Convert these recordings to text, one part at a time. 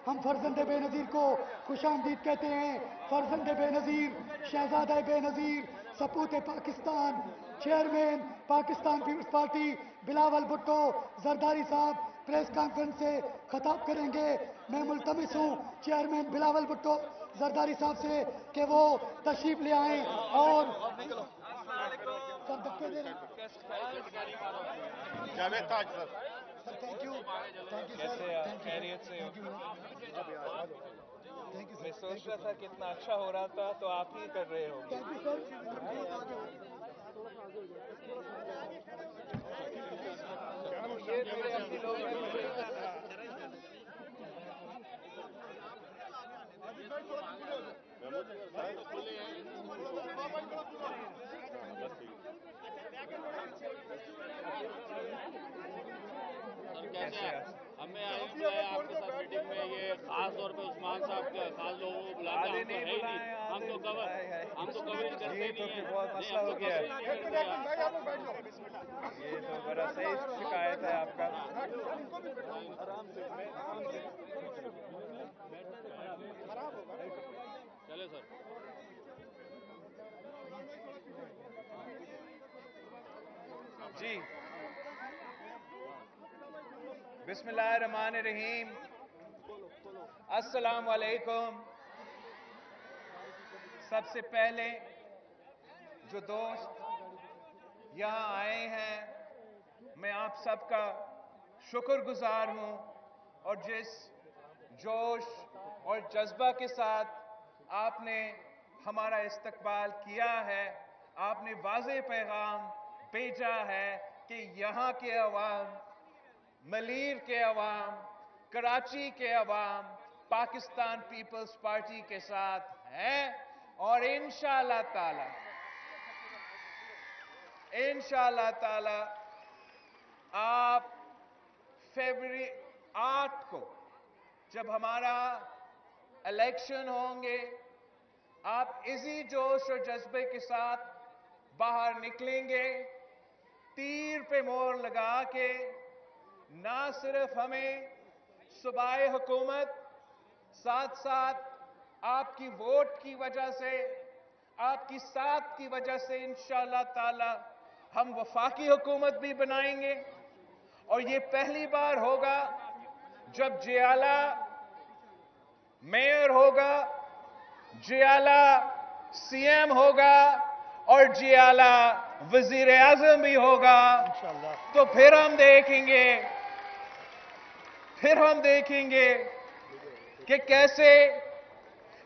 हम फर्जंद बेनज़ीर को खुशामदीद कहते हैं। फर्जंद बेनज़ीर, शहजादा बेनज़ीर, सपूत Pakistan, chairman Pakistan Peoples Party Bilawal Bhutto Zardari sahab press conference से खिताब करेंगे। मैं मुल्तमिस हूँ चेयरमैन बिलावल भुट्टो जरदारी साहब से कि वो तशरीफ ले आएँ और जावेद ताज सर। थैंक यू कैसे खैरियत से हो? मैं सोच रहा था कितना अच्छा हो रहा था तो आप ही कर रहे हो। Thank you sir. ये मेरे अपने लोग हमें आपके साथ मीटिंग में ये खास तौर पे उस्मान साहब के खास लोगों को बुलाते हैं, हम तो कवरेज करते नहीं हैं। बहुत मसला हो गया। ये तो बड़ा सही शिकायत है आपका। चले सर। जी, बिस्मिल्लाहिर्रहमानिर्रहीम। अस्सलाम वालेकुम। सबसे पहले जो दोस्त यहाँ आए हैं, मैं आप सबका शुक्रगुजार हूँ और जिस जोश और जज्बा के साथ आपने हमारा इस्तकबाल किया है, आपने वाज़ेह पैगाम भेजा है कि यहाँ के अवाम, मलीर के अवाम, कराची के अवाम पाकिस्तान पीपल्स पार्टी के साथ हैं और इंशाअल्लाह ताला आप फरवरी 8 को जब हमारा इलेक्शन होंगे, आप इसी जोश और जज्बे के साथ बाहर निकलेंगे, तीर पे मोहर लगा के ना सिर्फ हमें सूबाई हुकूमत, साथ साथ आपकी वोट की वजह से, आपकी साथ की वजह से इंशाअल्लाह ताला हम वफाकी हुकूमत भी बनाएंगे। और ये पहली बार होगा जब जियाला मेयर होगा, जियाला सीएम होगा और जियाला वजीर आजम भी होगा। तो फिर हम देखेंगे कि कैसे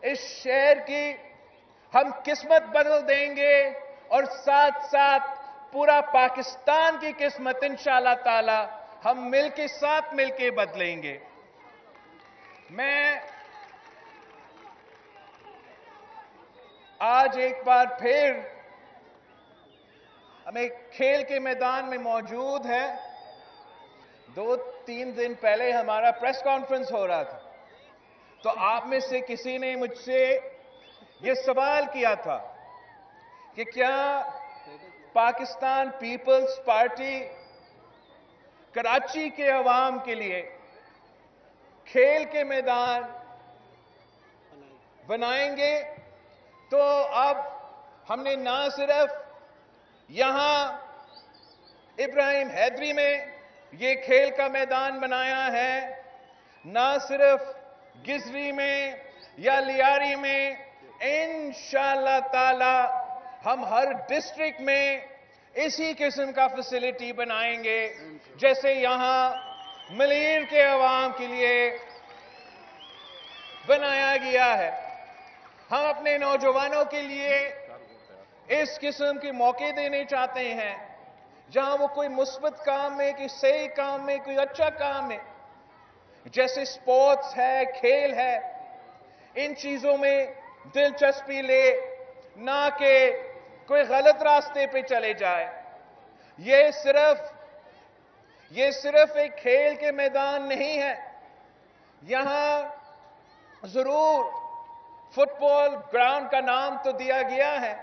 इस शहर की हम किस्मत बदल देंगे और साथ साथ पूरा पाकिस्तान की किस्मत इंशाअल्लाह ताला हम साथ मिलके बदलेंगे। मैं आज एक बार फिर हमें खेल के मैदान में मौजूद है। 2-3 दिन पहले हमारा प्रेस कॉन्फ्रेंस हो रहा था, तो आप में से किसी ने मुझसे ये सवाल किया था कि क्या पाकिस्तान पीपल्स पार्टी कराची के अवाम के लिए खेल के मैदान बनाएंगे। तो अब हमने ना सिर्फ यहां इब्राहिम हैदरी में ये खेल का मैदान बनाया है, ना सिर्फ गिजरी में या लियारी में, इंशाअल्लाह ताला हम हर डिस्ट्रिक्ट में इसी किस्म का फैसिलिटी बनाएंगे जैसे यहां मलीर के अवाम के लिए बनाया गया है। हम अपने नौजवानों के लिए इस किस्म के मौके देने चाहते हैं जहां वो कोई मुस्बत काम में, कोई सही काम में, कोई अच्छा काम में, जैसे स्पोर्ट्स है, खेल है, इन चीजों में दिलचस्पी ले, ना कि कोई गलत रास्ते पे चले जाए। ये सिर्फ एक खेल के मैदान नहीं है। यहां जरूर फुटबॉल ग्राउंड का नाम तो दिया गया है,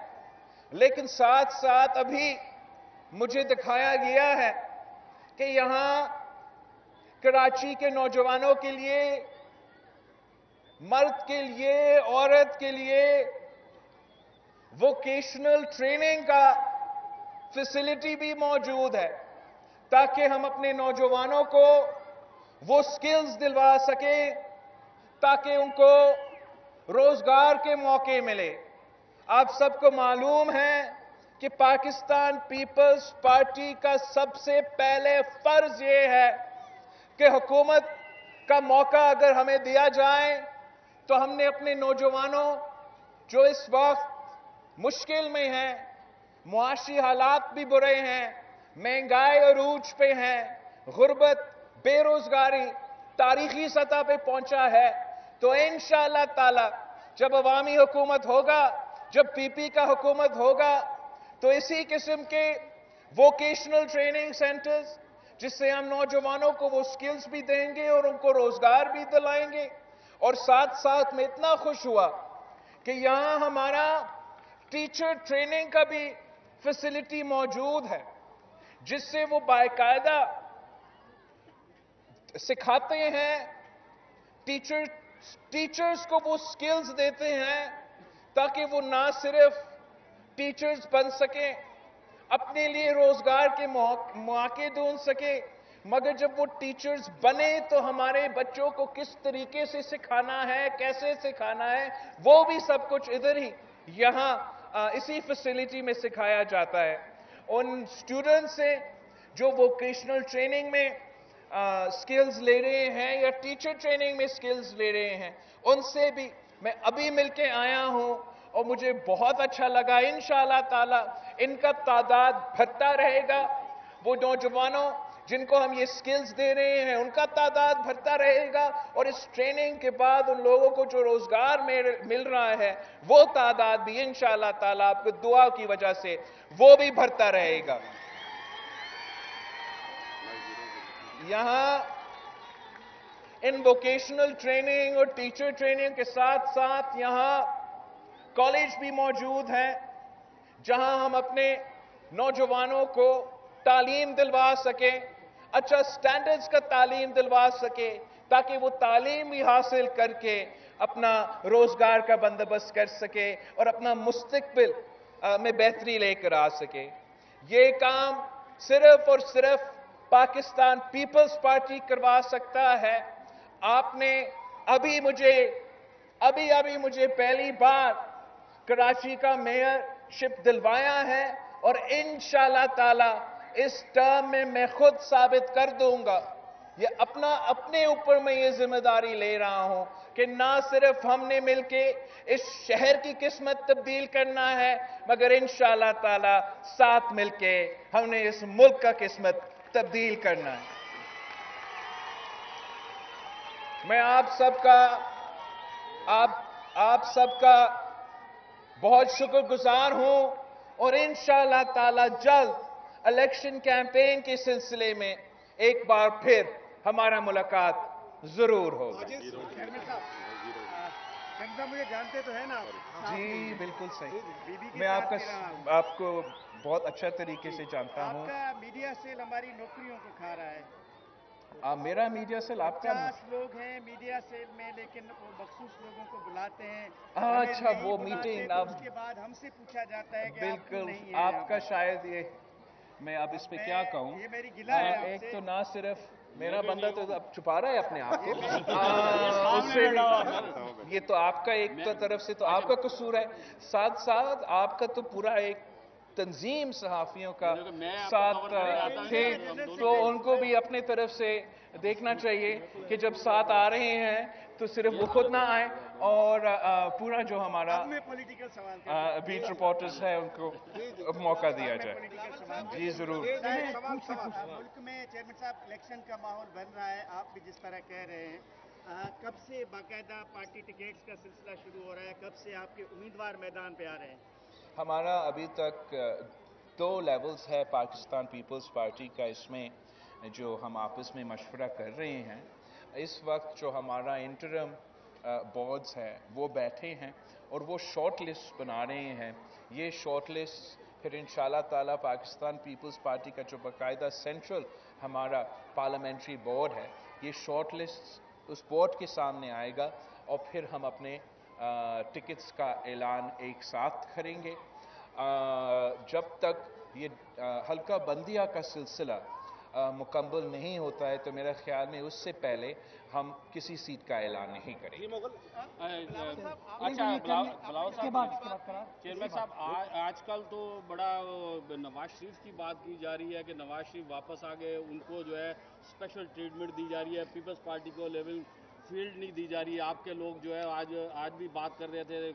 लेकिन साथ साथ अभी मुझे दिखाया गया है कि यहां कराची के नौजवानों के लिए मर्द के लिए, औरत के लिए वोकेशनल ट्रेनिंग का फैसिलिटी भी मौजूद है, ताकि हम अपने नौजवानों को वो स्किल्स दिलवा सकें, ताकि उनको रोजगार के मौके मिले। आप सबको मालूम है कि पाकिस्तान पीपल्स पार्टी का सबसे पहले फर्ज ये है कि हुकूमत का मौका अगर हमें दिया जाए तो हमने अपने नौजवानों जो इस वक्त मुश्किल में हैं, मुआशी हालात भी बुरे हैं, महंगाई अरूज पे है, गुर्बत, बेरोजगारी तारीखी सतह पे पहुंचा है, तो इंशाअल्लाह ताला जब अवामी हुकूमत होगा, जब पीपी का हुकूमत होगा, तो इसी किस्म के वोकेशनल ट्रेनिंग सेंटर्स जिससे हम नौजवानों को वो स्किल्स भी देंगे और उनको रोजगार भी दिलाएंगे। और साथ साथ में इतना खुश हुआ कि यहां हमारा टीचर ट्रेनिंग का भी फैसिलिटी मौजूद है, जिससे वो बाकायदा सिखाते हैं, टीचर्स को वो स्किल्स देते हैं ताकि वो ना सिर्फ टीचर्स बन सकें, अपने लिए रोजगार के मौके ढूंढ सके, मगर जब वो टीचर्स बने तो हमारे बच्चों को किस तरीके से सिखाना है, कैसे सिखाना है, वो भी सब कुछ इधर ही यहां इसी फैसिलिटी में सिखाया जाता है। उन स्टूडेंट्स से जो वोकेशनल ट्रेनिंग में स्किल्स ले रहे हैं या टीचर ट्रेनिंग में स्किल्स ले रहे हैं, उनसे भी मैं अभी मिलके आया हूं और मुझे बहुत अच्छा लगा। इंशाअल्लाह ताला इनका तादाद बढ़ता रहेगा। वो नौजवानों जिनको हम ये स्किल्स दे रहे हैं उनका तादाद बढ़ता रहेगा, और इस ट्रेनिंग के बाद उन लोगों को जो रोजगार मिल रहा है वो तादाद भी इंशाअल्लाह ताला आपकी दुआ की वजह से वो भी बढ़ता रहेगा। यहां इन वोकेशनल ट्रेनिंग और टीचर ट्रेनिंग के साथ साथ यहां कॉलेज भी मौजूद है, जहां हम अपने नौजवानों को तालीम दिलवा सकें, अच्छा स्टैंडर्ड्स का तालीम दिलवा सके, ताकि वो तालीम भी हासिल करके अपना रोजगार का बंदोबस्त कर सके और अपना मुस्तकबिल में बेहतरी लेकर आ सके। ये काम सिर्फ और सिर्फ पाकिस्तान पीपल्स पार्टी करवा सकता है। आपने अभी मुझे पहली बार कराची का मेयरशिप दिलवाया है, और इंशाअल्लाह ताला इस टर्म में मैं खुद साबित कर दूंगा, ये अपने ऊपर मैं ये जिम्मेदारी ले रहा हूं कि ना सिर्फ हमने मिलके इस शहर की किस्मत तब्दील करना है, मगर इंशाअल्लाह ताला साथ मिलके हमने इस मुल्क का किस्मत तब्दील करना है। मैं आप सबका बहुत शुक्रगुजार हूं, और इंशाअल्लाह ताला जल्द इलेक्शन कैंपेन के सिलसिले में एक बार फिर हमारा मुलाकात जरूर होगा। चेयरमैन साहब मुझे जानते तो है ना? जी बिल्कुल सही, बीबी के मैं साथ भी रहा हूं। आपको बहुत अच्छा तरीके से जानता हूं। आपका मीडिया सेल हमारी नौकरियों को खा रहा है। मेरा मीडिया सेल आपका 50 लोग हैं मीडिया सेल में, लेकिन वो मखसूस लोगों को बुलाते हैं। अच्छा, हमें नहीं वो बुलाते, मीटिंग तो अब उसके बाद हमसे पूछा जाता है कि आप क्यों बिल्कुल नहीं है आपका शायद ये, मैं अब इस पे क्या कहूं। ये मेरी गिला है एक आपसे। तो ना सिर्फ मेरा बंदा तो अब छुपा रहा है अपने आप को, उससे भी ये तो आपका एक तो तरफ से तो आपका कसूर है, साथ साथ आपका तो पूरा एक तंजीम सहाफियों का साथ थे, तो उनको भी अपने तरफ से देखना चाहिए कि जब साथ आ रहे हैं तो सिर्फ वो खुद ना आए, और पूरा जो हमारा अब मैं पॉलिटिकल सवाल बीट रिपोर्टर्स है उनको मौका दिया जाए। जी जरूर। मुल्क में चेयरमैन साहब इलेक्शन का माहौल बन रहा है, आप भी जिस तरह कह रहे हैं, कब से बाकायदा पार्टी टिकट्स का सिलसिला शुरू हो रहा है, कब से आपके उम्मीदवार मैदान पे आ रहे हैं? हमारा अभी तक 2 लेवल्स है पाकिस्तान पीपल्स पार्टी का, इसमें जो हम आपस में मशवरा कर रहे हैं। इस वक्त जो हमारा इंटरम बोर्ड्स है वो बैठे हैं और वो शॉर्ट लिस्ट बना रहे हैं। ये शॉर्ट लिस्ट फिर इंशाअल्लाह ताला पाकिस्तान पीपल्स पार्टी का जो बाकायदा सेंट्रल हमारा पार्लियामेंट्री बोर्ड है, ये शॉर्ट लिस्ट उस बोर्ड के सामने आएगा और फिर हम अपने टिकट्स का ऐलान एक साथ करेंगे। जब तक ये हल्का बंदिया का सिलसिला मुकम्मल नहीं होता है तो मेरा ख्याल में उससे पहले हम किसी सीट का ऐलान नहीं करेंगे। अच्छा बिलावल साहब, चेयरमैन साहब, आजकल तो बड़ा नवाज शरीफ की बात की जा रही है कि नवाज शरीफ वापस आ गए, उनको जो है स्पेशल ट्रीटमेंट दी जा रही है, पीपल्स पार्टी को लेवल फील्ड नहीं दी जा रही है। आपके लोग जो है आज भी बात कर रहे थे,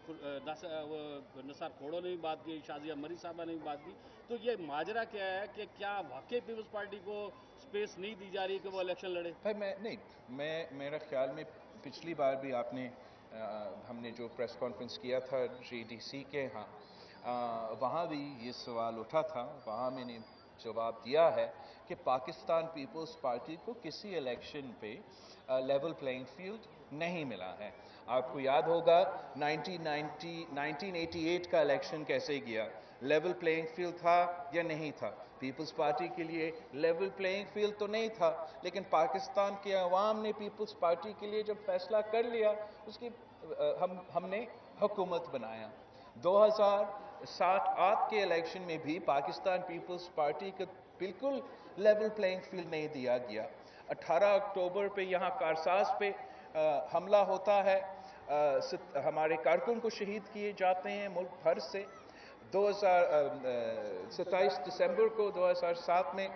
नसार खोड़ो ने भी बात की, शाजिया मरी साहबा ने भी बात की। तो ये माजरा क्या है कि क्या वाकई पीपल्स पार्टी को स्पेस नहीं दी जा रही कि वो इलेक्शन लड़े? भाई मेरा ख्याल में पिछली बार भी हमने जो प्रेस कॉन्फ्रेंस किया था JDC के यहाँ, वहाँ भी ये सवाल उठा था। वहाँ मैंने जवाब दिया है कि पाकिस्तान पीपल्स पार्टी को किसी इलेक्शन पे लेवल प्लेइंग फील्ड नहीं मिला है। आपको याद होगा 1988 का इलेक्शन कैसे गया, लेवल प्लेइंग फील्ड था या नहीं था? पीपल्स पार्टी के लिए लेवल प्लेइंग फील्ड तो नहीं था, लेकिन पाकिस्तान के अवाम ने पीपल्स पार्टी के लिए जब फैसला कर लिया, उसकी हमने हुकूमत बनाया। 2007-8 के इलेक्शन में भी पाकिस्तान पीपल्स पार्टी को बिल्कुल लेवल प्लेइंग फील्ड नहीं दिया गया। 18 अक्टूबर पे यहाँ कारसाज पे हमला होता है, हमारे कारकुन को शहीद किए जाते हैं मुल्क भर से। 27 दिसंबर को 2007 में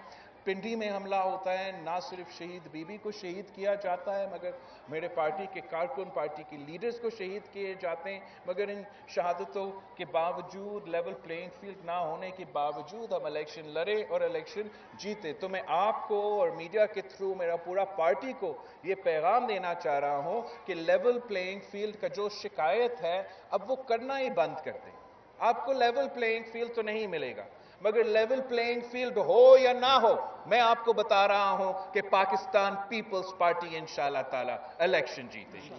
पिंडी में हमला होता है, ना सिर्फ शहीद बीबी को शहीद किया जाता है मगर मेरे पार्टी के कारकुन, पार्टी के लीडर्स को शहीद किए जाते हैं। मगर इन शहादतों के बावजूद, लेवल प्लेइंग फील्ड ना होने के बावजूद हम इलेक्शन लड़े और इलेक्शन जीते। तो मैं आपको और मीडिया के थ्रू मेरा पूरा पार्टी को ये पैगाम देना चाह रहा हूं कि लेवल प्लेइंग फील्ड का जो शिकायत है अब वो करना ही बंद कर दें। आपको लेवल प्लेइंग फील्ड तो नहीं मिलेगा, मगर लेवल प्लेइंग फील्ड हो या ना हो, मैं आपको बता रहा हूं कि पाकिस्तान पीपल्स पार्टी इंशाअल्लाह ताला इलेक्शन जीतेगी।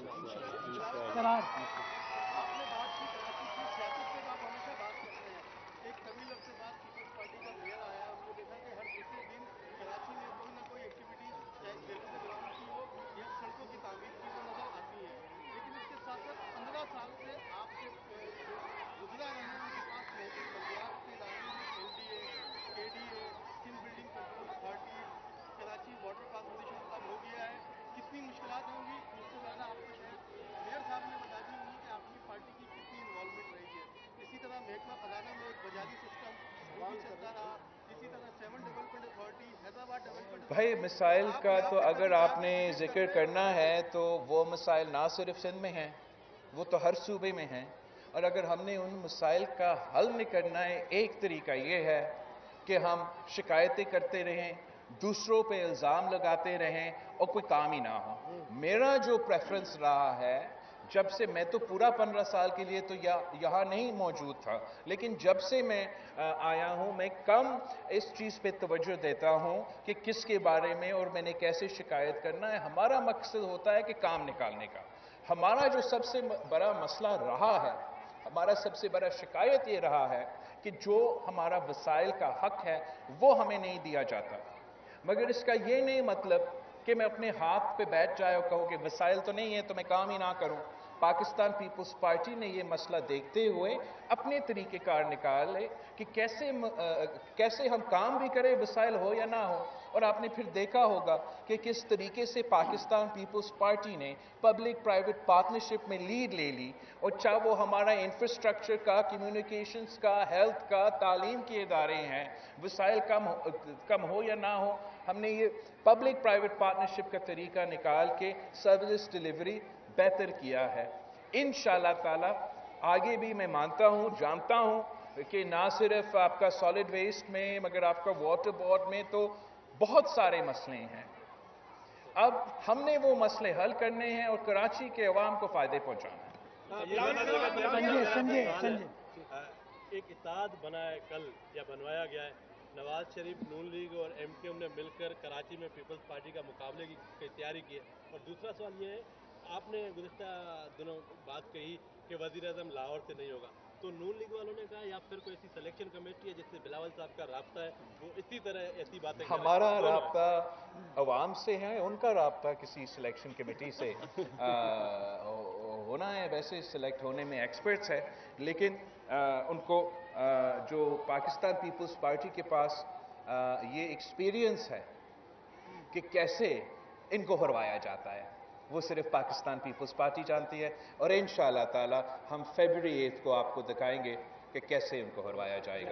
भाई मिसाइल का तो अगर आपने जिक्र करना है तो वो मिसाइल ना सिर्फ सिंध में हैं, वो तो हर सूबे में हैं। और अगर हमने उन मिसाइल का हल निकालना है, एक तरीका ये है कि हम शिकायतें करते रहें, दूसरों पे इल्ज़ाम लगाते रहें और कोई काम ही ना हो। मेरा जो प्रेफरेंस रहा है, जब से मैं तो पूरा 15 साल के लिए तो यहाँ नहीं मौजूद था, लेकिन जब से मैं आया हूँ मैं कम इस चीज़ पे तवज्जो देता हूँ कि किसके बारे में और मैंने कैसे शिकायत करना है। हमारा मकसद होता है कि काम निकालने का। हमारा जो सबसे बड़ा मसला रहा है, हमारा सबसे बड़ा शिकायत ये रहा है कि जो हमारा वसाइल का हक है वो हमें नहीं दिया जाता। मगर इसका ये नहीं मतलब कि मैं अपने हाथ पे बैठ जाए और कहूँ कि वसाइल तो नहीं है तो मैं काम ही ना करूँ। पाकिस्तान पीपल्स पार्टी ने ये मसला देखते हुए अपने तरीक़ेकार निकाले कि कैसे हम काम भी करें, वसाइल हो या ना हो। और आपने फिर देखा होगा कि किस तरीके से पाकिस्तान पीपल्स पार्टी ने पब्लिक प्राइवेट पार्टनरशिप में लीड ले ली, और चाहे वो हमारा इंफ्रास्ट्रक्चर का, कम्युनिकेशंस का, हेल्थ का, तालीम के इदारे हैं, वसाइल कम हो या ना हो, हमने ये पब्लिक प्राइवेट पार्टनरशिप का तरीका निकाल के सर्विस डिलीवरी बेहतर किया है। इंशाअल्लाह ताला आगे भी मैं मानता हूँ, जानता हूँ कि ना सिर्फ आपका सॉलिड वेस्ट में मगर आपका वाटर बोर्ड में तो बहुत सारे मसले हैं। अब हमने वो मसले हल करने हैं और कराची के अवाम को फायदे पहुंचाना है। एक इत्तेहाद बना है कल या बनवाया गया है, नवाज शरीफ, नून लीग और MKM ने मिलकर कराची में पीपल्स पार्टी का मुकाबले की तैयारी की है। और दूसरा सवाल ये है, आपने गुज़िश्ता दिनों बात कही कि वज़ीर-ए-आज़म लाहौर से नहीं होगा, तो नून लीग वालों ने कहा या फिर कोई ऐसी सिलेक्शन कमेटी है जिससे बिलावल साहब का राब्ता है, वो इसी तरह ऐसी बातें करें? हमारा राब्ता अवाम से है, उनका राब्ता किसी सिलेक्शन कमेटी से होना है। वैसे सिलेक्ट होने में एक्सपर्ट्स है, लेकिन उनको जो पाकिस्तान पीपल्स पार्टी के पास ये एक्सपीरियंस है कि कैसे इनको हरवाया जाता है, वो सिर्फ पाकिस्तान पीपल्स पार्टी जानती है। और इंशाअल्लाह ताला हम फरवरी 8 को आपको दिखाएंगे कि कैसे उनको हरवाया जाएगा।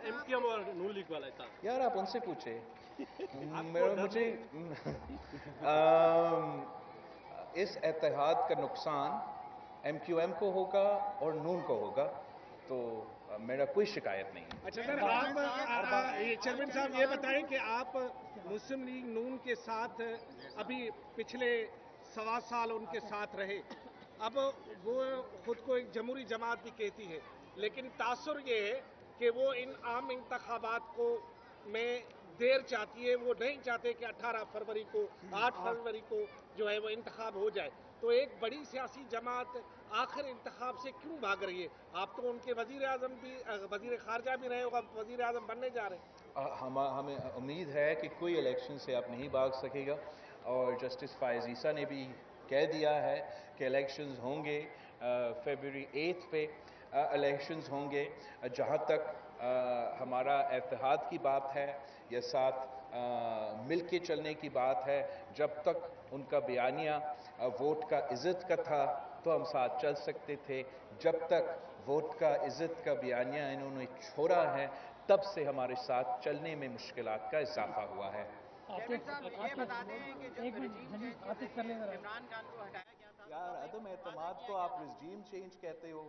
एमक्यूएम और नून लीग वाला यार आप उनसे पूछे, मुझे इस इत्तेहाद का नुकसान एमक्यूएम को होगा और नून को होगा, तो मेरा कोई शिकायत नहीं है। अच्छा सर, आप चेयरमैन साहब ये बताएं कि आप मुस्लिम लीग नून के साथ अभी पिछले 1.25 साल उनके साथ रहे, अब वो खुद को एक जमहूरी जमात भी कहती है, लेकिन तासुर ये है कि वो इन आम इंतखाबात को में देर चाहती है, वो नहीं चाहते कि 18 फरवरी को 8 फरवरी को जो है वो इंतखाब हो जाए। तो एक बड़ी सियासी जमात आखिर इंतखाब से क्यों भाग रही है? आप तो उनके वजीर आजम भी, वजीर खारजा भी रहे होगा, वजीर आजम बनने जा रहे हैं। हमें उम्मीद है कि कोई इलेक्शन से अब नहीं भाग सकेगा, और जस्टिस फायज़ ईसा ने भी कह दिया है कि इलेक्शंस होंगे फरवरी 8 पे इलेक्शंस होंगे। जहाँ तक हमारा इत्तेहाद की बात है या साथ मिल के चलने की बात है, जब तक उनका बयानिया वोट का इज़्ज़त का था तो हम साथ चल सकते थे। जब तक वोट का इज़्ज़त का बयानिया इन्होंने छोड़ा है, तब से हमारे साथ चलने में मुश्किलात का इजाफा हुआ है। चेयरमैन साहब ये बता दें कि जब रजीम चेंज के जरिए इमरान खान को हटाया गया था, यार अदम एतमाद को आप रजीम चेंज कहते हो।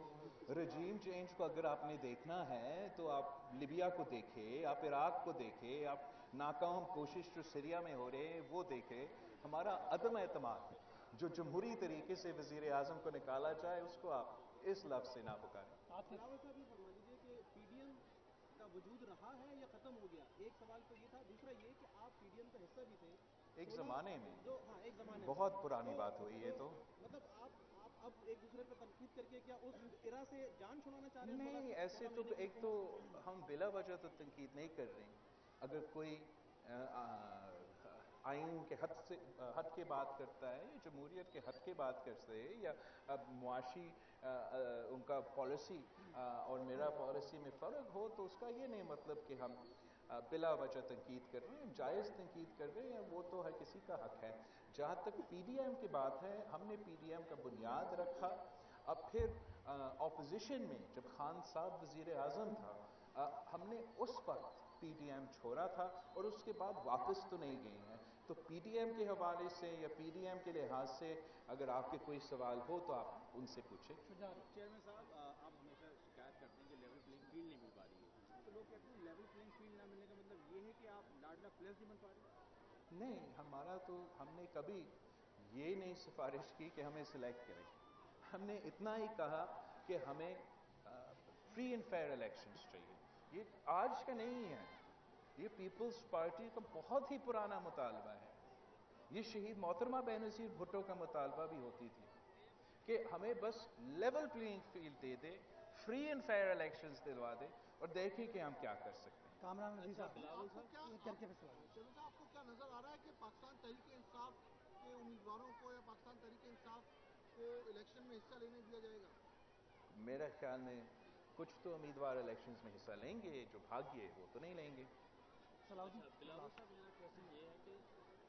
रजीम चेंज को अगर आपने देखना है तो आप लिबिया को देखे, आप इराक को देखे, आप नाकाम कोशिश जो सीरिया में हो रहे हैं वो देखे। हमारा अदम एतमाद जो जमहूरी तरीके से वजीर आजम को निकाला जाए, उसको आप इस लफ्ज़ से ना पुकारें। वजूद रहा है या खत्म हो गया? एक सवाल तो ये था, दूसरा ये कि आप पीडीएम का हिस्सा भी थे एक ज़माने में, एक ज़माने बहुत पुरानी बात हुई है। तो मतलब आप अब एक दूसरे पर तनकीद करके क्या उस इरा से जान छुड़ाना चाह रहे हैं? नहीं, ऐसे तो एक तो हम बिला वजह तो तनकीद नहीं कर रहे। अगर कोई आइन के हद के बात करता है या जमहूरियत के हद के बात करते हैं या मुआशी उनका पॉलिसी और मेरा पॉलिसी में फ़र्क हो, तो उसका ये नहीं मतलब कि हम बिला वजह तनकीद कर रहे हैं। जायज़ तनकीद कर रहे हैं, वो तो हर किसी का हक है। जहाँ तक पीडीएम की बात है, हमने पीडीएम का बुनियाद रखा। अब फिर ऑपोजिशन में जब खान साहब वज़ीर आज़म था, हमने उस वक्त पीडीएम छोड़ा था और उसके बाद वापस तो नहीं गए हैं। तो पीडीएम के हवाले से या पीडीएम के लिहाज से अगर आपके कोई सवाल हो तो आप उनसे पूछें। चेयरमैन साहब, आप हमेशा शिकायत करते हैं कि लेवल प्लेइंग फील्ड नहीं मिल पा रही है, तो लोग कहते हैं लेवल प्लेइंग फील्ड ना मिलने का मतलब ये है कि आप लाडला प्लेस नहीं बन पा रहे? नहीं, हमारा तो हमने कभी ये नहीं सिफारिश की कि हमें सिलेक्ट करें। हमने इतना ही कहा कि हमें फ्री एंड फेयर इलेक्शंस चाहिए। ये आज का नहीं है, ये पीपल्स पार्टी का बहुत ही पुराना मुतालबा है। ये शहीद मोहतरमा बेनज़ीर भुट्टो का मुतालबा भी होती थी कि हमें बस level playing field they they, free and fair elections दिलवा दे और देखें कि हम क्या कर सकते हैं। कामरान नज़ीर साहब, आपको क्या नजर आ रहा है कि पाकिस्तान तहरीक इंसाफ के उम्मीदवारों को या पाकिस्तान तहरीक इंसाफ को इलेक्शन में हिस्सा लेने दिया जाएगा? मेरा ख्याल में कुछ तो उम्मीदवार इलेक्शंस में हिस्सा लेंगे, जो भाग्य वो तो नहीं लेंगे। बिलावल साहब, मेरा क्वेश्चन ये है कि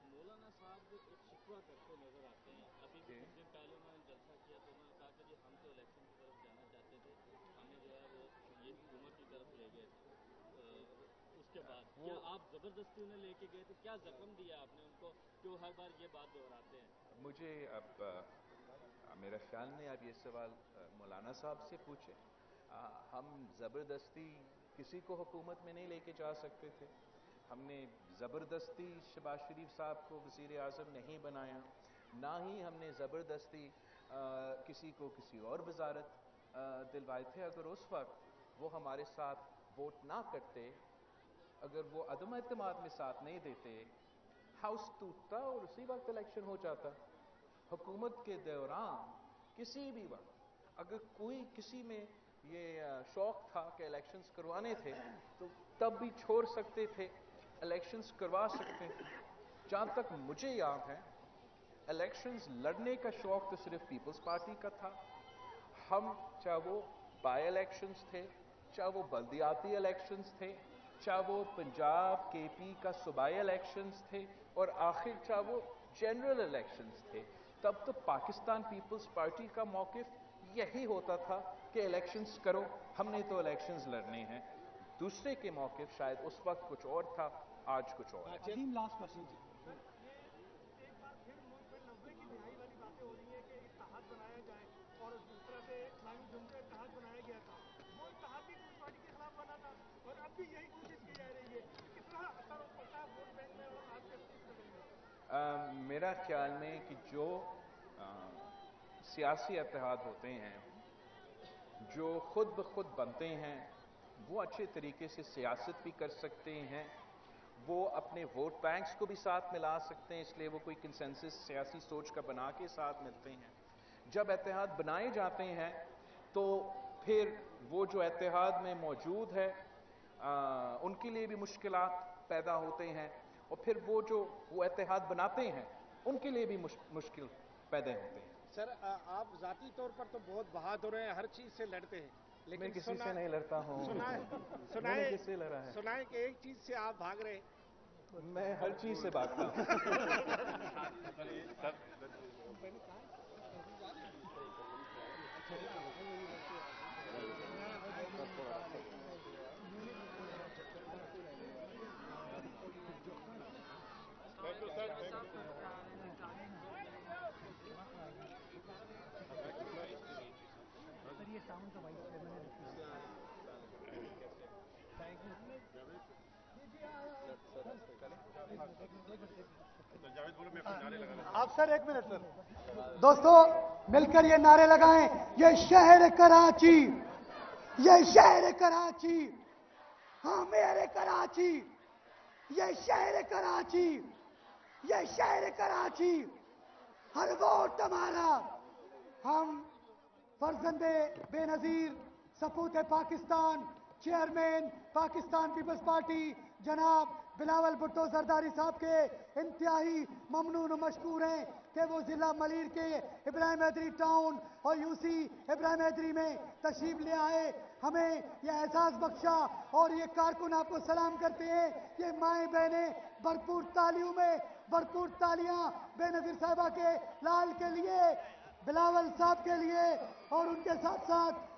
मौलाना साहब एक शिकवा करते नजर आते हैं। अभी भी कुछ दिन पहले उन्होंने जलसा किया तो उन्होंने कहा कि जी हम तो इलेक्शन की तरफ जाना चाहते थे, हमें जो है वो ये हुकूमत की तरफ ले गए थे। उसके बाद क्या आप जबरदस्ती उन्हें लेके गए थे? क्या जख्म दिया आपने उनको जो हर बार ये बात दोहराते हैं? मुझे अब मेरा ख्याल में आप ये सवाल मौलाना साहब से पूछे। हम ज़बरदस्ती किसी को हुकूमत में नहीं लेके जा सकते थे। हमने ज़बरदस्ती शहबाज शरीफ साहब को वज़ीर आज़म नहीं बनाया, ना ही हमने ज़बरदस्ती किसी को किसी और वजारत दिलवाए थे। अगर उस वक्त वो हमारे साथ वोट ना करते, अगर वो अदम एतमाद में साथ नहीं देते, हाउस टूटता और उसी वक्त इलेक्शन हो जाता। हुकूमत के दौरान किसी भी वक्त اگر کوئی کسی میں یہ شوق تھا کہ الیکشنز کروانے تھے تو تب بھی چھوڑ سکتے تھے، الیکشنز کروا سکتے تھے۔ جہاں تک مجھے یاد ہے الیکشنز لڑنے کا شوق تو صرف پیپلز پارٹی کا تھا۔ ہم چاہے وہ بائی الیکشنز تھے، چاہے وہ بلدیاتی الیکشنز تھے، چاہے وہ پنجاب کے پی کا صوبائی الیکشنز تھے، اور آخر چاہے وہ جنرل الیکشنز تھے، تب تو پاکستان پیپلز پارٹی کا موقف یہی ہوتا تھا کہ الیکشنز کرو، ہم نے تو الیکشنز لڑنے ہیں۔ دوسرے کے موقف شاید اس وقت کچھ اور تھا، آج کچھ اور ہے۔ عظیم لاسٹ کوشچن جی۔ ایک بار پھر ملک میں 90 کی دہائی والی باتیں ہو رہی ہیں کہ اتحاد بنایا جائے، اور جس طرح سے اسلامی جمہوریہ اتحاد بنایا گیا تھا وہ اتحاد بھی پیپلز پارٹی کے خلاف بنا تھا، اور اب بھی یہی کوشش کی جا رہی ہے، کس طرح اثر پڑتا ہے ووٹ بینک میں اور آپ کے اس قدم میں؟ میرا خیال میں کہ جو سیاسی اتحاد ہوتے ہیں جو خود بخود بنتے ہیں وہ اچھے طریقے سے سیاست بھی کر سکتے ہیں، وہ اپنے ووٹ بینکس کو بھی ساتھ ملا سکتے ہیں، اس لیے وہ کوئی کنسنسس سیاسی سوچ کا بنا کے ساتھ ملتے ہیں۔ جب اتحاد بنائے جاتے ہیں تو پھر وہ جو اتحاد میں موجود ہے ان کے لیے بھی مشکلات پیدا ہوتے ہیں، اور پھر وہ جو وہ اتحاد بناتے ہیں ان کے لیے بھی مشکل پیدا ہوتے ہیں۔ سر آپ ذاتی طور پر تو بہت بہادر ہیں، ہر چیز سے لڑتے ہیں، میں لیکن کسی سے نہیں لڑتا ہوں۔ میں نے کس سے لڑا ہے؟ سنائے کہ ایک چیز سے آپ بھاگ رہے ہیں۔ میں ہر چیز سے بھاگتا ہوں۔ آپ سر ایک منٹ سر، دوستو مل کر یہ نعرے لگائیں، یہ شہر کراچی، یہ شہر کراچی، ہاں میرے کراچی، یہ شہر کراچی، یہ شہر کراچی، ہر ووٹ ہمارا۔ ہم فرزند بے نظیر سپوت Pakistan chairman Pakistan Peoples Party جناب بلاول بھٹو زرداری صاحب کے انتہائی ممنون و مشکور ہیں کہ وہ ضلع ملیر کے ابراہیم حیدری ٹاؤن اور یوسی ابراہیم حیدری میں تشریف لے آئے، ہمیں یہ احساس بخشا، اور یہ کارکن آپ کو سلام کرتے ہیں۔ یہ مائیں بہنیں بھرپور تالیوں میں بھرپور تالیاں بے نظیر صاحبہ کے لال کے لیے، بلاول صاحب کے لیے، اور ان کے ساتھ ساتھ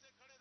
से खड़े